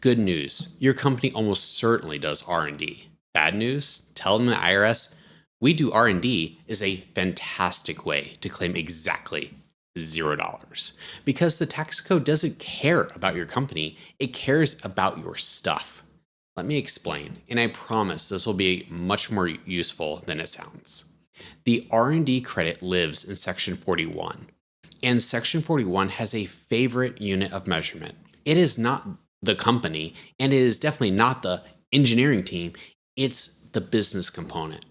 Good news, your company almost certainly does R&D. Bad news, telling the IRS we do R&D is a fantastic way to claim exactly $0. Because the tax code doesn't care about your company, it cares about your stuff. Let me explain, and I promise this will be much more useful than it sounds. The R&D credit lives in Section 41, and Section 41 has a favorite unit of measurement. It is not the company, and it is definitely not the engineering team, it's the business component.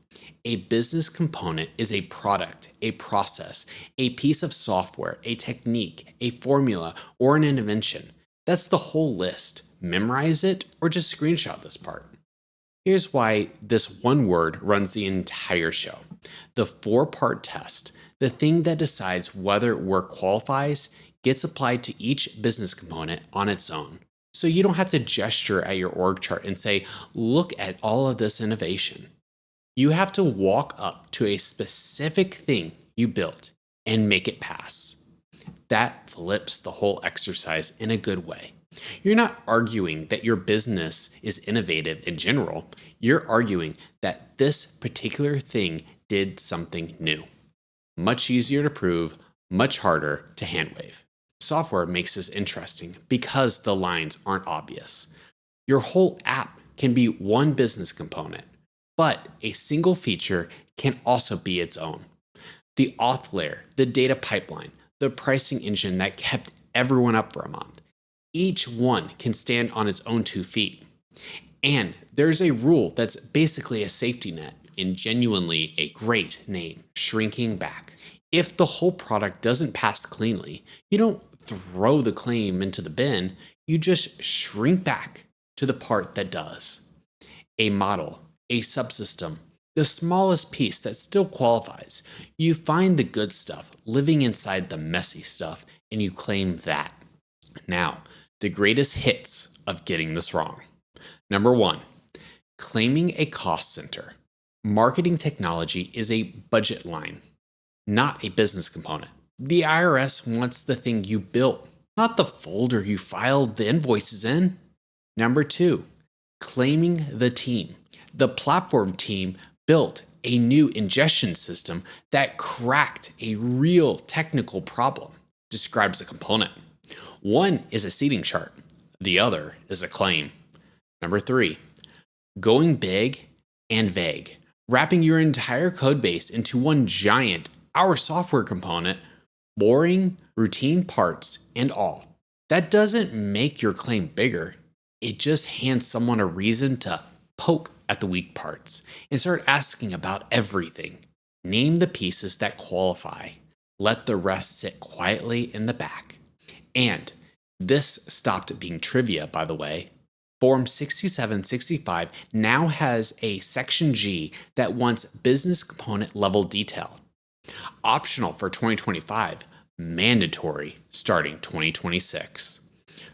A business component is a product, a process, a piece of software, a technique, a formula, or an invention. That's the whole list. Memorize it or just screenshot this part. Here's why this one word runs the entire show. The 4-part test, the thing that decides whether work qualifies, gets applied to each business component on its own. So you don't have to gesture at your org chart and say, look at all of this innovation. You have to walk up to a specific thing you built and make it pass. That flips the whole exercise in a good way. You're not arguing that your business is innovative in general. You're arguing that this particular thing did something new. Much easier to prove, much harder to handwave. Software makes this interesting because the lines aren't obvious. Your whole app can be one business component, but a single feature can also be its own. The auth layer, the data pipeline, the pricing engine that kept everyone up for a month. Each one can stand on its own 2 feet. And there's a rule that's basically a safety net in genuinely a great name, shrinking back. If the whole product doesn't pass cleanly, you don't throw the claim into the bin, you just shrink back to the part that does. A model, a subsystem, the smallest piece that still qualifies. You find the good stuff living inside the messy stuff and you claim that. Now, the greatest hits of getting this wrong. Number 1, claiming a cost center. Marketing technology is a budget line, not a business component. The IRS wants the thing you built, not the folder you filed the invoices in. Number 2, claiming the team. The platform team built a new ingestion system that cracked a real technical problem, describes a component. One is a seating chart, the other is a claim. Number 3, going big and vague, wrapping your entire code base into one giant, our software component, boring, routine parts and all. That doesn't make your claim bigger. It just hands someone a reason to poke at the weak parts and start asking about everything. Name the pieces that qualify. Let the rest sit quietly in the back. And this stopped being trivia, by the way. Form 6765 now has a Section G that wants business component level detail. Optional for 2025, mandatory starting 2026.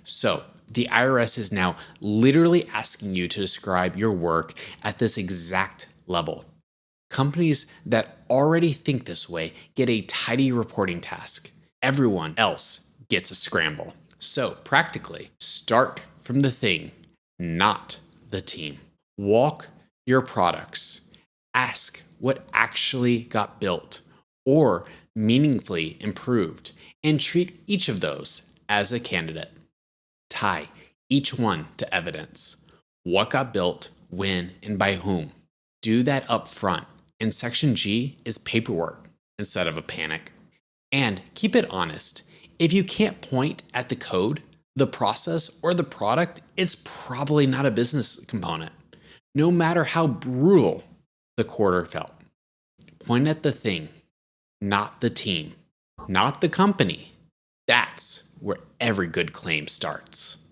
So the IRS is now literally asking you to describe your work at this exact level. Companies that already think this way get a tidy reporting task. Everyone else gets a scramble. So practically, start from the thing, not the team. Walk your products. Ask what actually got built or meaningfully improved, and treat each of those as a candidate. Tie each one to evidence. What got built, when, and by whom. Do that up front, and Section G is paperwork instead of a panic. And keep it honest. If you can't point at the code, the process, or the product, it's probably not a business component, no matter how brutal the quarter felt. Point at the thing, not the team, not the company. That's where every good claim starts.